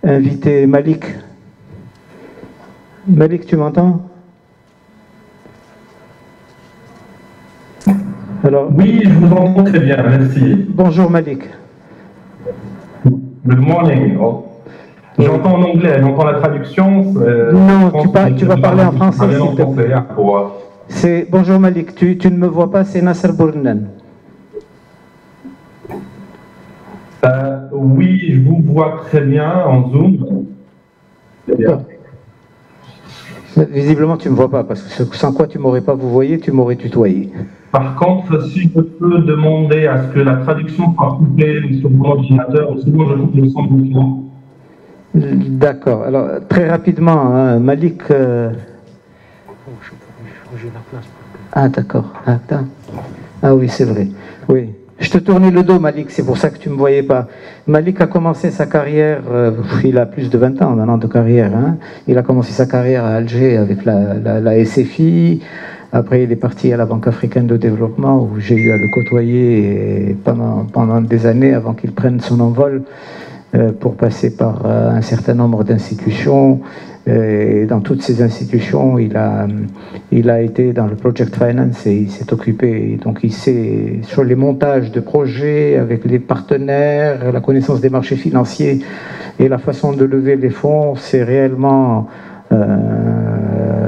inviter Malik. Malik, tu m'entends? Alors, oui, je vous entends très bien, merci. Bonjour Malik. Good morning. J'entends en anglais, j'entends la traduction. Non, tu vas parler en français, s'il te plaît. C'est bonjour Malik, tu ne me vois pas, c'est Nasser Bournan. Oui, je vous vois très bien en Zoom. Bien. Visiblement, tu ne me vois pas, parce que sans quoi tu ne m'aurais pas vous voyez, tu m'aurais tutoyé. Par contre, si je peux demander à ce que la traduction soit coupée sur mon ordinateur, sinon je coupe le son du son. D'accord. Alors, très rapidement, hein, Malik... Ah, d'accord. Ah oui, c'est vrai. Oui. Je te tournais le dos, Malik, c'est pour ça que tu ne me voyais pas. Malik a commencé sa carrière, il a plus de 20 ans maintenant de carrière. Hein. Il a commencé sa carrière à Alger avec la SFI. Après, il est parti à la Banque africaine de développement où j'ai eu à le côtoyer pendant des années avant qu'il prenne son envol pour passer par un certain nombre d'institutions. Et dans toutes ces institutions, il a été dans le project finance et il s'est occupé. Donc, il sait sur les montages de projets avec les partenaires, la connaissance des marchés financiers et la façon de lever les fonds. C'est réellement,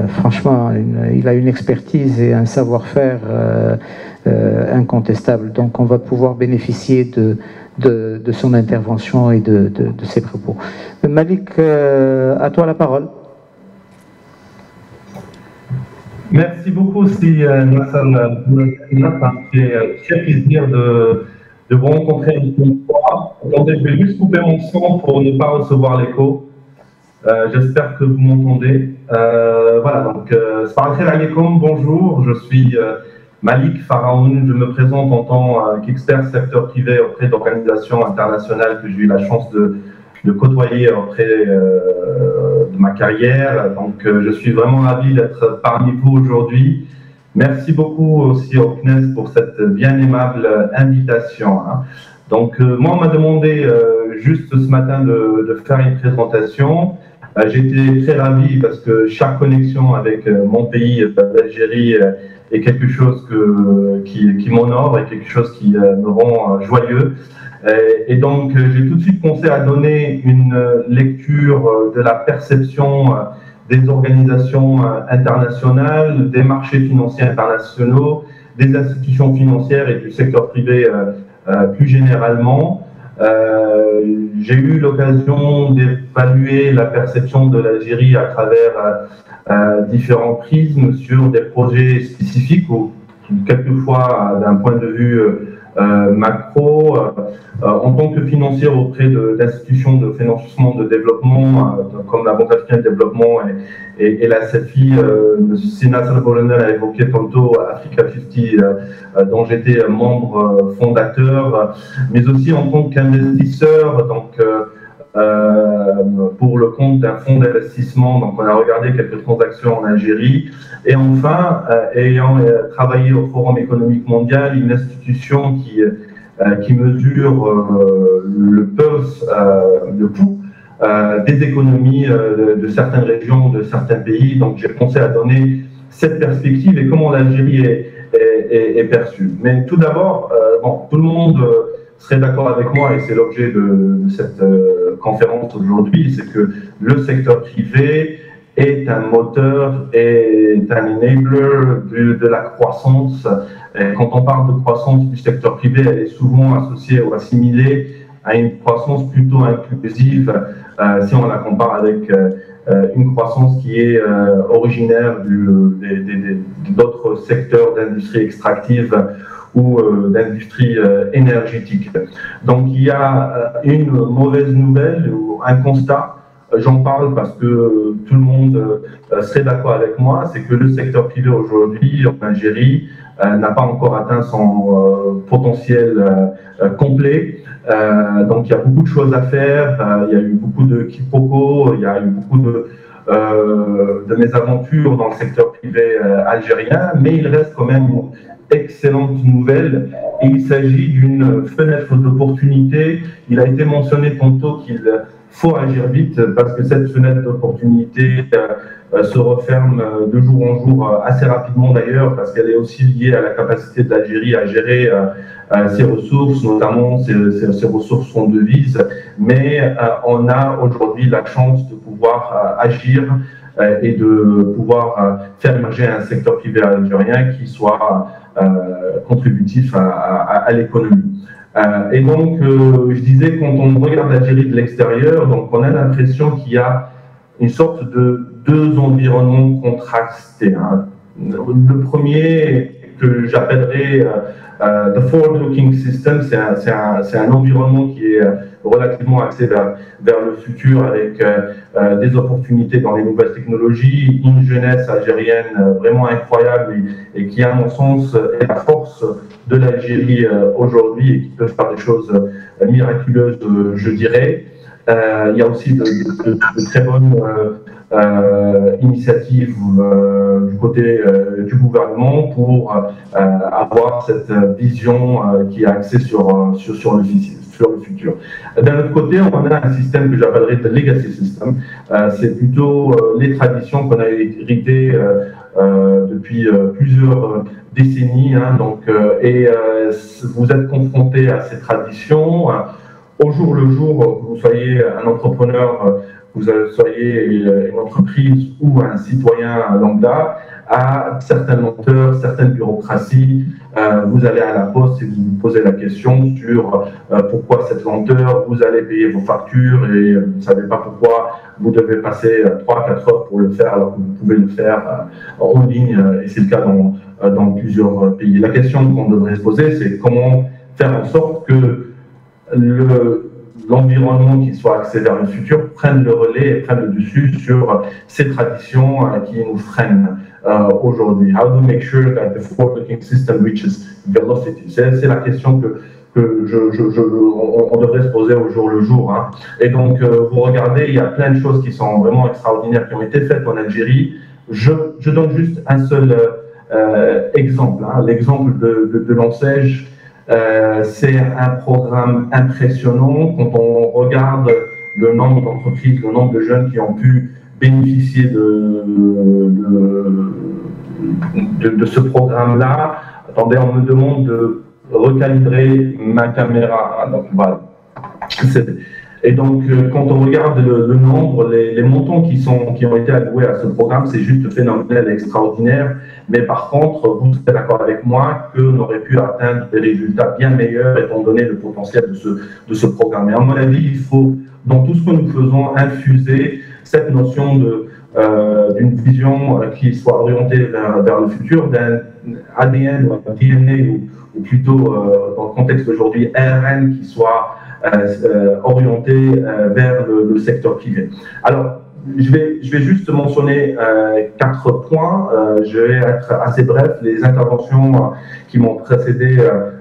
franchement, il a une expertise et un savoir-faire incontestable. Donc, on va pouvoir bénéficier de son intervention et de ses propos. Malik, à toi la parole. Merci beaucoup, Nassan. Ça me fait très plaisir de vous rencontrer une fois. Attendez, je vais juste couper mon son pour ne pas recevoir l'écho. J'espère que vous m'entendez. Voilà, donc, salam alaikum, bonjour, je suis Malik Faraoun, je me présente en tant qu'expert secteur privé auprès d'organisations internationales que j'ai eu la chance de côtoyer auprès de ma carrière. Donc, je suis vraiment ravi d'être parmi vous aujourd'hui. Merci beaucoup aussi au CNES pour cette bien aimable invitation. Hein. Donc, moi, on m'a demandé juste ce matin de faire une présentation. J'étais très ravi parce que chaque connexion avec mon pays, l'Algérie, est quelque chose qui m'honore et quelque chose qui me rend joyeux. Et donc, j'ai tout de suite pensé à donner une lecture de la perception des organisations internationales, des marchés financiers internationaux, des institutions financières et du secteur privé plus généralement. J'ai eu l'occasion d'évaluer la perception de l'Algérie à travers différents prismes sur des projets spécifiques ou quelquefois d'un point de vue macro, en tant que financier auprès d'institutions de financement de développement, comme la Banque africaine de développement et la CEFI, M. Nasser Bournan a évoqué tantôt Africa 50, dont j'étais membre fondateur, mais aussi en tant qu'investisseur, donc pour le compte d'un fonds d'investissement. Donc, on a regardé quelques transactions en Algérie. Et enfin, ayant travaillé au Forum économique mondial, une institution qui mesure le pulse, le pouls des économies de certaines régions, de certains pays. Donc, j'ai pensé à donner cette perspective et comment l'Algérie est perçue. Mais tout d'abord, bon, tout le monde serait d'accord avec moi, et c'est l'objet de cette conférence aujourd'hui, c'est que le secteur privé est un moteur, est un enabler de la croissance. Et quand on parle de croissance du secteur privé, elle est souvent associée ou assimilée à une croissance plutôt inclusive, si on la compare avec une croissance qui est originaire d'autres secteurs d'industrie extractive ou d'industrie énergétique. Donc il y a une mauvaise nouvelle ou un constat, j'en parle parce que tout le monde serait d'accord avec moi, c'est que le secteur privé aujourd'hui en Algérie n'a pas encore atteint son potentiel complet. Donc il y a beaucoup de choses à faire, il y a eu beaucoup de quiproquos, il y a eu beaucoup de mésaventures dans le secteur privé algérien, mais il reste quand même une excellente nouvelle et il s'agit d'une fenêtre d'opportunité. Il a été mentionné tantôt qu'il faut agir vite parce que cette fenêtre d'opportunité se referme de jour en jour, assez rapidement d'ailleurs, parce qu'elle est aussi liée à la capacité de l'Algérie à gérer ses ressources, notamment ses ressources en devises. Mais on a aujourd'hui la chance de pouvoir agir et de pouvoir faire émerger un secteur privé algérien qui soit contributif à l'économie. Et donc, je disais, quand on regarde l'Algérie de l'extérieur, donc on a l'impression qu'il y a une sorte de deux environnements contrastés. Hein. Le premier, que j'appellerais the forward-looking system, c'est un environnement qui est relativement axé vers le futur, avec des opportunités dans les nouvelles technologies, une jeunesse algérienne vraiment incroyable et qui, à mon sens, est la force de l'Algérie aujourd'hui et qui peut faire des choses miraculeuses, je dirais. Il y a aussi de très bonnes initiatives du côté du gouvernement pour avoir cette vision qui est axée sur le futur. D'un autre côté, on a un système que j'appellerais le legacy system. C'est plutôt les traditions qu'on a héritées depuis plusieurs décennies. Hein, donc, vous êtes confronté à ces traditions. Au jour le jour, que vous soyez un entrepreneur, que vous soyez une entreprise ou un citoyen lambda, à certaines lenteurs, certaines bureaucraties, vous allez à la poste et vous vous posez la question sur pourquoi cette lenteur, vous allez payer vos factures et vous ne savez pas pourquoi vous devez passer 3-4 heures pour le faire alors que vous pouvez le faire en ligne, et c'est le cas dans plusieurs pays. La question qu'on devrait se poser, c'est comment faire en sorte que l'environnement qui soit axé vers le futur prenne le relais et prenne le dessus sur ces traditions qui nous freinent aujourd'hui. How to make sure that the forward-looking system reaches velocity? C'est la question que on devrait se poser au jour le jour. Hein. Et donc, vous regardez, il y a plein de choses qui sont vraiment extraordinaires qui ont été faites en Algérie. Je donne juste un seul exemple, hein, l'exemple de l'ANSEJ. C'est un programme impressionnant quand on regarde le nombre d'entreprises, le nombre de jeunes qui ont pu bénéficier de ce programme-là. Attendez, on me demande de recalibrer ma caméra. Donc, voilà. Et donc, quand on regarde le nombre, les montants qui ont été alloués à ce programme, c'est juste phénoménal et extraordinaire. Mais par contre, vous êtes d'accord avec moi qu'on aurait pu atteindre des résultats bien meilleurs étant donné le potentiel de ce programme. Et à mon avis, il faut, dans tout ce que nous faisons, infuser cette notion d'une vision qui soit orientée vers le futur, d'un ADN ou un DNA, ou plutôt, dans le contexte d'aujourd'hui, ARN qui soit orienté vers le secteur privé. Alors, je vais juste mentionner 4 points. Je vais être assez bref. Les interventions qui m'ont précédé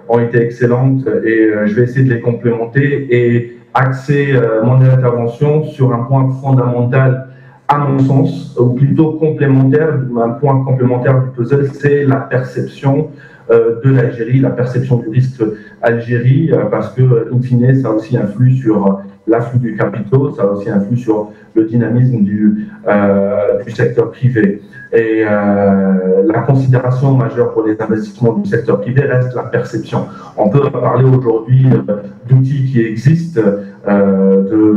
ont été excellentes et je vais essayer de les complémenter et axer mon intervention sur un point fondamental à mon sens, ou plutôt complémentaire. Un point complémentaire du puzzle, c'est la perception de l'Algérie, la perception du risque Algérie, parce que, in fine, ça aussi influe sur l'afflux du capitaux, ça aussi influe sur le dynamisme du secteur privé. Et la considération majeure pour les investissements du secteur privé reste la perception. On peut parler aujourd'hui d'outils qui existent,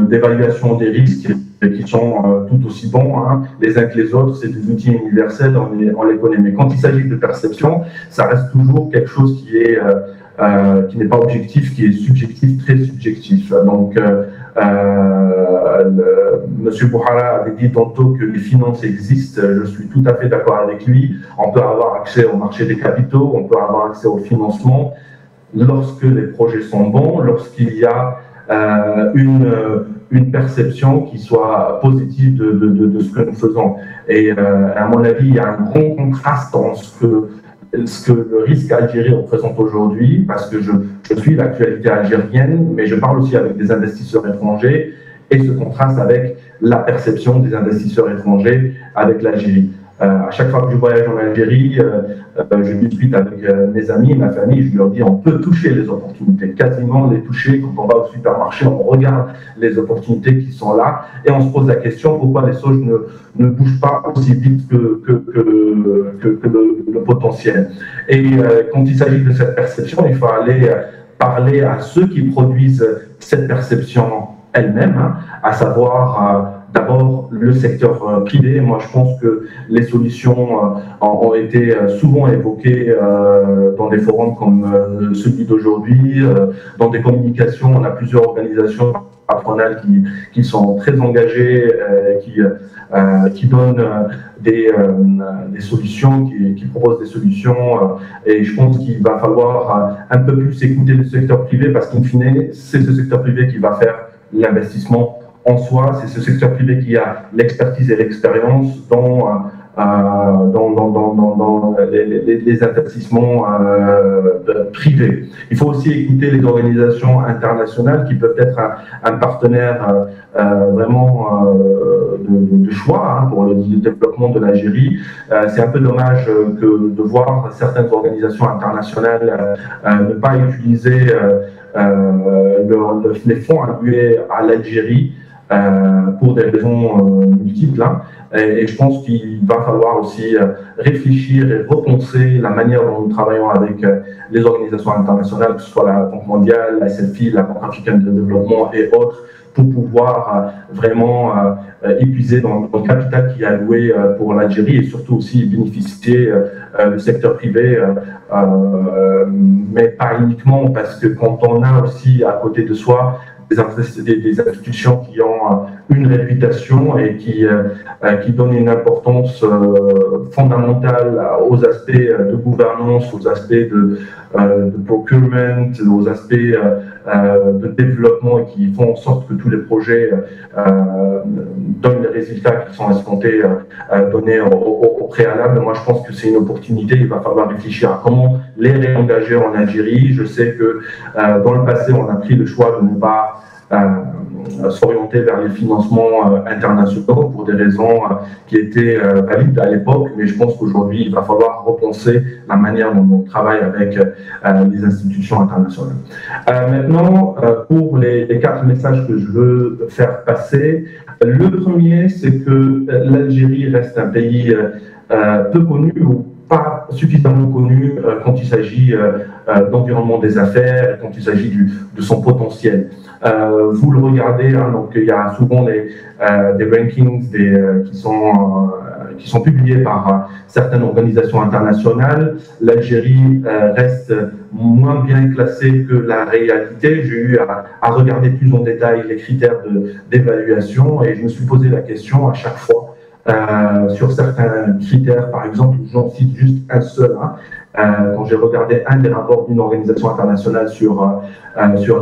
d'évaluation des risques, qui sont tout aussi bons, hein, les uns que les autres, c'est des outils universels, on les connaît. Mais quand il s'agit de perception, ça reste toujours quelque chose qui n'est pas objectif, qui est subjectif, très subjectif. Donc, Monsieur Bouhara avait dit tantôt que les finances existent, je suis tout à fait d'accord avec lui. On peut avoir accès au marché des capitaux, on peut avoir accès au financement lorsque les projets sont bons, lorsqu'il y a une perception qui soit positive de ce que nous faisons. Et à mon avis, il y a un grand contraste entre ce que le risque algérien représente aujourd'hui, parce que je suis l'actualité algérienne, mais je parle aussi avec des investisseurs étrangers, et ce contraste avec la perception des investisseurs étrangers avec l'Algérie. À chaque fois que je voyage en Algérie, je discute avec mes amis, ma famille, je leur dis on peut toucher les opportunités, quasiment les toucher. Quand on va au supermarché, on regarde les opportunités qui sont là et on se pose la question pourquoi les choses ne bougent pas aussi vite que le potentiel. Et quand il s'agit de cette perception, il faut aller parler à ceux qui produisent cette perception elle-même, hein, à savoir d'abord le secteur privé. Moi, je pense que les solutions ont été souvent évoquées dans des forums comme celui d'aujourd'hui. Dans des communications, on a plusieurs organisations patronales qui sont très engagées, qui donnent des solutions, qui proposent des solutions. Et je pense qu'il va falloir un peu plus écouter le secteur privé parce qu'in fine, c'est ce secteur privé qui va faire l'investissement en soi, c'est ce secteur privé qui a l'expertise et l'expérience dans les investissements privés. Il faut aussi écouter les organisations internationales qui peuvent être un partenaire vraiment de choix pour le développement de l'Algérie. C'est un peu dommage de voir certaines organisations internationales ne pas utiliser les fonds alloués à l'Algérie pour des raisons multiples. Hein. Et je pense qu'il va falloir aussi réfléchir et repenser la manière dont nous travaillons avec les organisations internationales, que ce soit la Banque mondiale, la SFI, la Banque africaine de développement et autres, pour pouvoir vraiment épuiser dans le capital qui est alloué pour l'Algérie et surtout aussi bénéficier du secteur privé, mais pas uniquement, parce que quand on a aussi à côté de soi des institutions qui ont une réputation et qui donnent une importance fondamentale aux aspects de gouvernance, aux aspects de procurement, aux aspects de développement et qui font en sorte que tous les projets donnent les résultats qui sont escomptés, donnés au préalable. Moi, je pense que c'est une opportunité. Il va falloir réfléchir à comment les réengager en Algérie. Je sais que dans le passé, on a pris le choix de ne pas s'orienter vers les financements internationaux pour des raisons qui étaient valides à l'époque, mais je pense qu'aujourd'hui, il va falloir repenser la manière dont on travaille avec les institutions internationales. Maintenant, pour les 4 messages que je veux faire passer, le premier, c'est que l'Algérie reste un pays peu connu ou pas suffisamment connu quand il s'agit d'environnement des affaires, quand il s'agit de son potentiel. Vous le regardez, hein, donc il y a souvent des rankings qui sont publiés par certaines organisations internationales. L'Algérie reste moins bien classée que la réalité. J'ai eu à regarder plus en détail les critères d'évaluation et je me suis posé la question à chaque fois sur certains critères. Par exemple, j'en cite juste un seul. Hein, quand j'ai regardé un des rapports d'une organisation internationale sur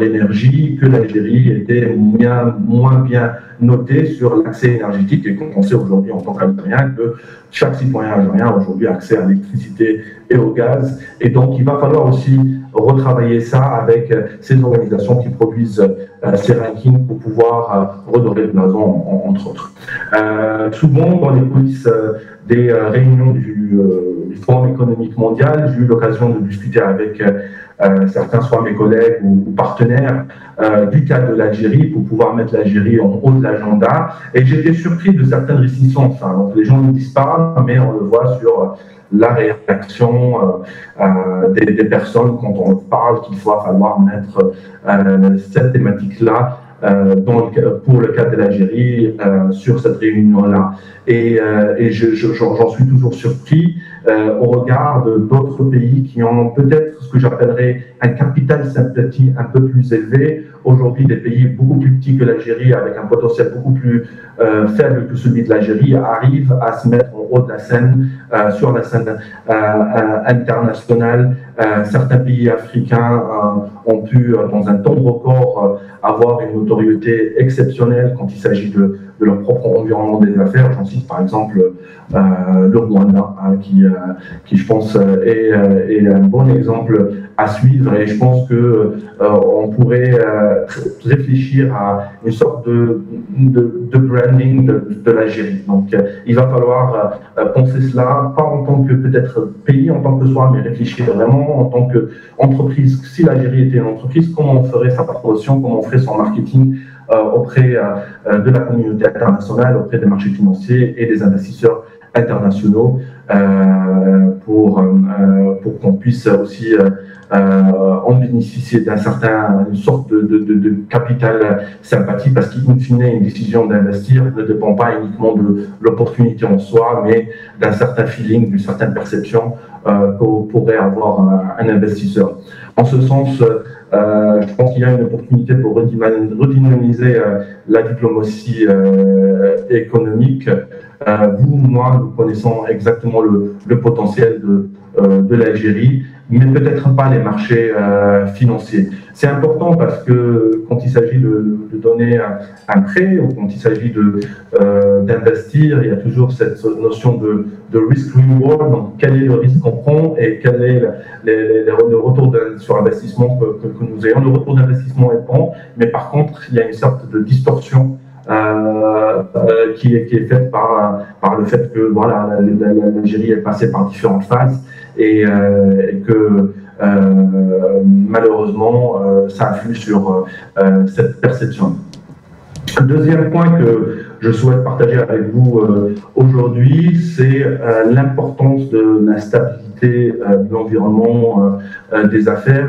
l'énergie, que l'Algérie était moins bien notée sur l'accès énergétique, et qu'on sait aujourd'hui en tant qu'Algérien que chaque citoyen algérien a aujourd'hui accès à l'électricité et au gaz. Et donc, il va falloir aussi retravailler ça avec ces organisations qui produisent ces rankings pour pouvoir redorer le blason, entre autres. Souvent, dans les coulisses des réunions du Forum économique mondial, j'ai eu l'occasion de discuter avec certains, soit mes collègues ou partenaires, du cas de l'Algérie, pour pouvoir mettre l'Algérie en haut de l'agenda. Et j'étais surpris de certaines réticences. Hein. Donc, les gens ne disent pas, mais on le voit sur la réaction des personnes quand on parle qu'il va falloir mettre cette thématique-là pour le cas de l'Algérie sur cette réunion-là. Et j'en suis toujours surpris au regard d'autres pays qui ont peut-être ce que j'appellerais un capital sympathie un peu plus élevé. Aujourd'hui, des pays beaucoup plus petits que l'Algérie, avec un potentiel beaucoup plus faible que celui de l'Algérie, arrivent à se mettre en haut de la scène, sur la scène internationale. Certains pays africains ont pu, dans un temps record, avoir une notoriété exceptionnelle quand il s'agit de leur propre environnement des affaires. J'en cite par exemple le Rwanda, qui je pense est un bon exemple à suivre, et je pense que on pourrait réfléchir à une sorte de branding de l'Algérie. Donc il va falloir penser cela, pas en tant que peut-être pays en tant que soi, mais réfléchir vraiment en tant qu'entreprise. Si l'Algérie était une entreprise, comment on ferait sa promotion, comment on ferait son marketing auprès de la communauté internationale, auprès des marchés financiers et des investisseurs internationaux, pour qu'on puisse aussi en bénéficier d'une sorte de capital sympathie, parce qu'in fine, une décision d'investir ne dépend pas uniquement de l'opportunité en soi, mais d'un certain feeling, d'une certaine perception que pourrait avoir un investisseur. En ce sens, je pense qu'il y a une opportunité pour redynamiser la diplomatie économique. Vous, moi, nous connaissons exactement le potentiel de l'Algérie, mais peut-être pas les marchés financiers. C'est important parce que quand il s'agit de donner un prêt ou quand il s'agit d'investir, il y a toujours cette notion de risk-reward. Donc, quel est le risque qu'on prend et quel est le retour sur investissement que nous ayons. Le retour d'investissement est bon, mais par contre, il y a une sorte de distorsion qui est faite par le fait que voilà, l'Algérie est passée par différentes phases et que malheureusement ça influe sur cette perception. Le deuxième point que je souhaite partager avec vous aujourd'hui, c'est l'importance de la stabilité de l'environnement des affaires.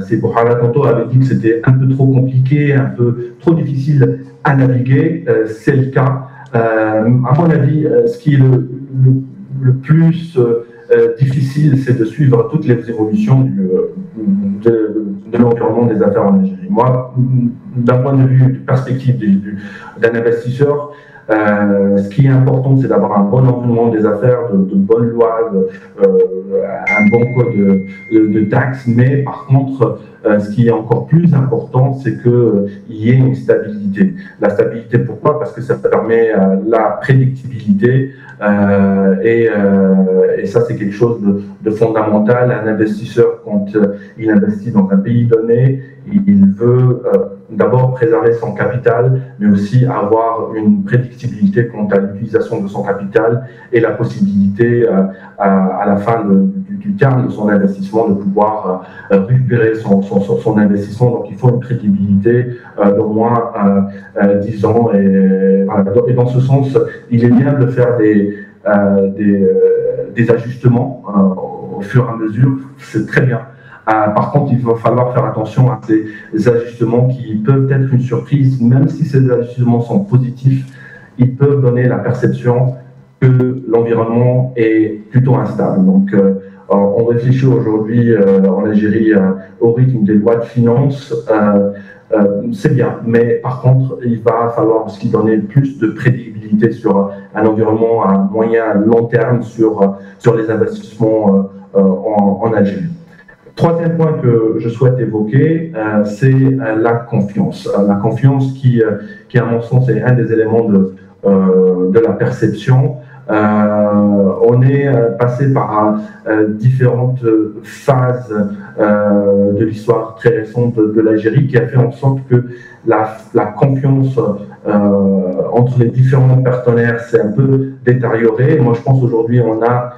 C'est Bouhara tantôt avait dit que c'était un peu trop compliqué, un peu trop difficile à naviguer. C'est le cas. À mon avis, ce qui est le plus difficile, c'est de suivre toutes les évolutions de l'environnement des affaires en Algérie. Moi, d'un point de vue, de perspective d'un investisseur, ce qui est important, c'est d'avoir un bon environnement des affaires, de bonnes lois, un bon code de taxes, mais par contre, ce qui est encore plus important, c'est qu'il y ait une stabilité. La stabilité, pourquoi? Parce que ça permet la prédictibilité, et ça, c'est quelque chose de fondamental. Un investisseur, quand il investit dans un pays donné, il veut d'abord préserver son capital, mais aussi avoir une prédictibilité quant à l'utilisation de son capital et la possibilité à la fin du terme de son investissement de pouvoir récupérer son investissement. Donc il faut une crédibilité d'au moins 10 ans. Et dans ce sens, il est bien de faire des ajustements au fur et à mesure. C'est très bien. Par contre, il va falloir faire attention à ces ajustements qui peuvent être une surprise, même si ces ajustements sont positifs, ils peuvent donner la perception que l'environnement est plutôt instable. Donc, on réfléchit aujourd'hui en Algérie au rythme des lois de finances. C'est bien, mais par contre, il va falloir aussi donner plus de prédictibilité sur un environnement à moyen, long terme sur les investissements en Algérie. Troisième point que je souhaite évoquer, c'est la confiance. La confiance qui, à mon sens, est un des éléments de la perception. On est passé par différentes phases de l'histoire très récente de l'Algérie qui a fait en sorte que la confiance entre les différents partenaires s'est un peu détériorée. Moi, je pense aujourd'hui on a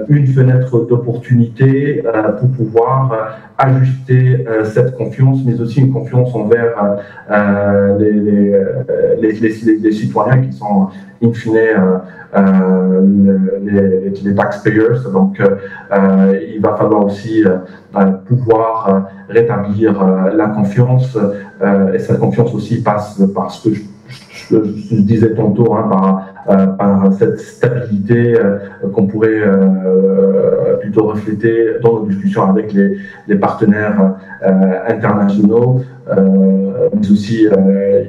une fenêtre d'opportunité pour pouvoir ajuster cette confiance, mais aussi une confiance envers les citoyens qui sont in fine les taxpayers. Donc, il va falloir aussi pouvoir rétablir la confiance, et cette confiance aussi passe par ce que je disais tantôt, par cette stabilité qu'on pourrait plutôt refléter dans nos discussions avec les partenaires internationaux. Mais aussi,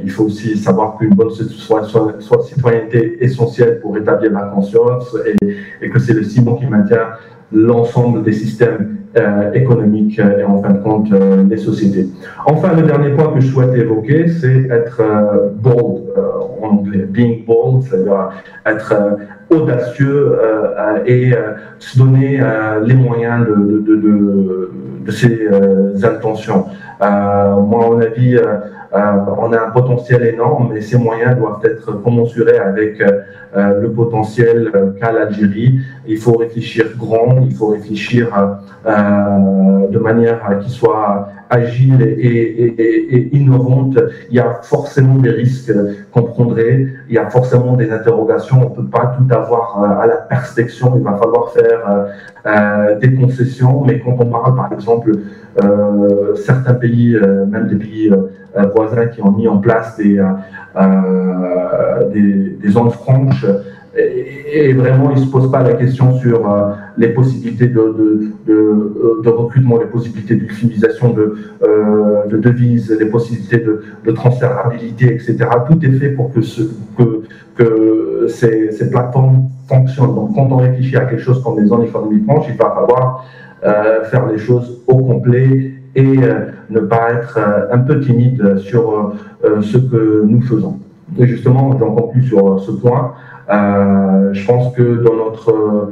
il faut aussi savoir qu'une bonne citoyenneté est essentielle pour rétablir la conscience, et que c'est le ciment qui maintient l'ensemble des systèmes économique et en fin de compte les sociétés. Enfin, le dernier point que je souhaite évoquer, c'est être bold, en anglais, being bold, c'est-à-dire être audacieux et se donner les moyens de ses intentions. Moi, à mon avis, on a un potentiel énorme, mais ces moyens doivent être commensurés avec le potentiel qu'a l'Algérie. Il faut réfléchir grand, il faut réfléchir de manière qui soit agile et innovante. Il y a forcément des risques qu'on prendrait, il y a forcément des interrogations, on ne peut pas tout avoir à la perfection, il va falloir faire des concessions, mais quand on parle par exemple certains pays, même des pays voisins qui ont mis en place des zones franches, et vraiment, ils ne se posent pas la question sur les possibilités de recrutement, les possibilités d'utilisation de devises, les possibilités de transférabilité, etc. Tout est fait pour que ces plateformes fonctionnent. Donc, quand on réfléchit à quelque chose comme les zones économiques franches, il va falloir faire les choses au complet et ne pas être un peu timide sur ce que nous faisons. Et justement, j'en conclus sur ce point. Je pense que dans notre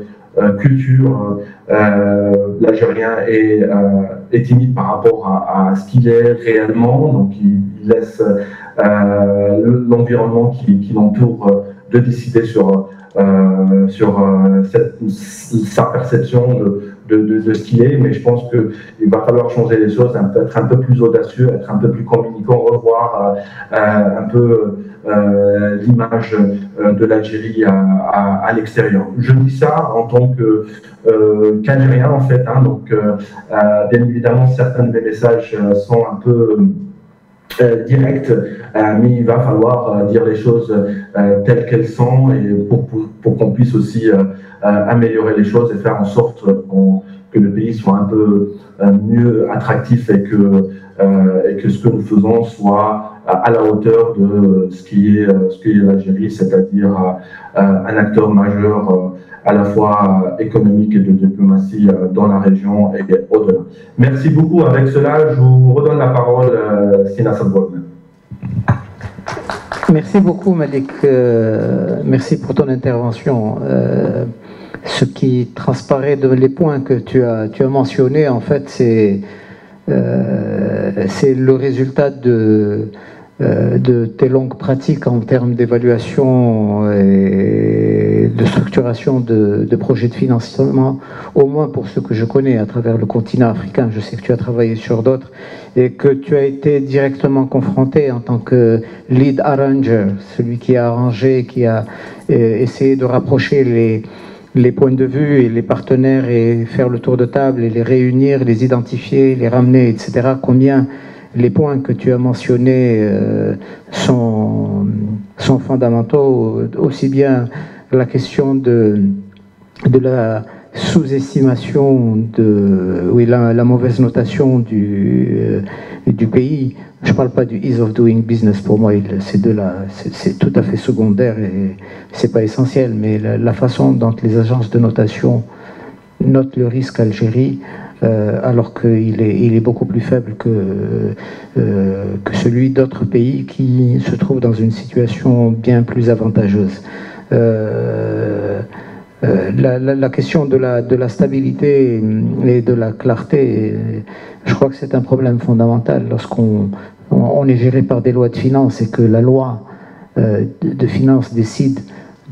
culture, l'Algérien est timide par rapport à ce qu'il est réellement, donc il laisse l'environnement qui l'entoure de décider sur sa perception de ce qu'il est, mais je pense qu'il va falloir changer les choses, être un peu plus audacieux, être un peu plus communicant, revoir un peu l'image de l'Algérie à l'extérieur. Je dis ça en tant qu'Algérien en fait, hein, donc bien évidemment certains de mes messages sont un peu directs, mais il va falloir dire les choses telles qu'elles sont et pour qu'on puisse aussi améliorer les choses et faire en sorte que le pays soit un peu mieux attractif et que ce que nous faisons soit à la hauteur de ce qui est l'Algérie, c'est-à-dire un acteur majeur à la fois économique et de diplomatie dans la région et au-delà. Merci beaucoup. Avec cela, je vous redonne la parole, Sina Sabouane. Merci beaucoup, Malik. Merci pour ton intervention. Ce qui transparaît de les points que tu as mentionnés, en fait, c'est le résultat de tes longues pratiques en termes d'évaluation et de structuration de projets de financement, au moins pour ce que je connais à travers le continent africain. Je sais que tu as travaillé sur d'autres et que tu as été directement confronté en tant que lead arranger, celui qui a arrangé, qui a essayé de rapprocher les points de vue et les partenaires et faire le tour de table et les réunir, les identifier, les ramener, etc. Combien les points que tu as mentionnés sont fondamentaux, aussi bien la question de la sous-estimation, la mauvaise notation du pays. Je ne parle pas du ease of doing business, pour moi, c'est tout à fait secondaire et c'est pas essentiel, mais la façon dont les agences de notation notent le risque Algérie, alors qu'il est beaucoup plus faible que celui d'autres pays qui se trouvent dans une situation bien plus avantageuse. La question de la stabilité et de la clarté, je crois que c'est un problème fondamental lorsqu'on est géré par des lois de finances et que la loi de finances décide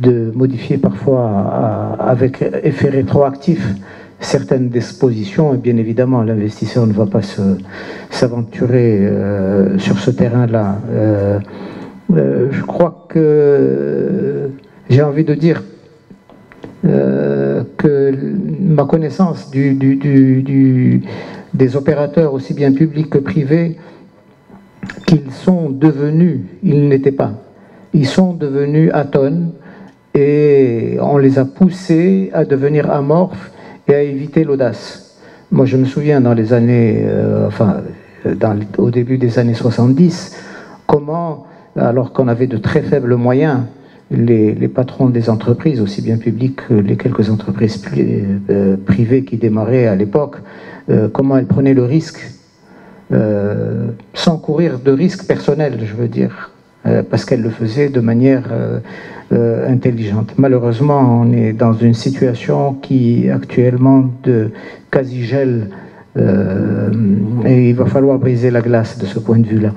de modifier parfois avec effet rétroactif certaines dispositions, et bien évidemment l'investisseur ne va pas s'aventurer sur ce terrain-là. Je crois que j'ai envie de dire que ma connaissance des opérateurs aussi bien publics que privés, qu'ils sont devenus, ils n'étaient pas, ils sont devenus atones et on les a poussés à devenir amorphes et à éviter l'audace. Moi, je me souviens dans les années, au début des années 70, comment, alors qu'on avait de très faibles moyens, les patrons des entreprises, aussi bien publiques que les quelques entreprises privées qui démarraient à l'époque, comment elles prenaient le risque, sans courir de risque personnel, je veux dire, parce qu'elles le faisaient de manière intelligente. Malheureusement, on est dans une situation qui actuellement de quasi-gel, et il va falloir briser la glace de ce point de vue-là.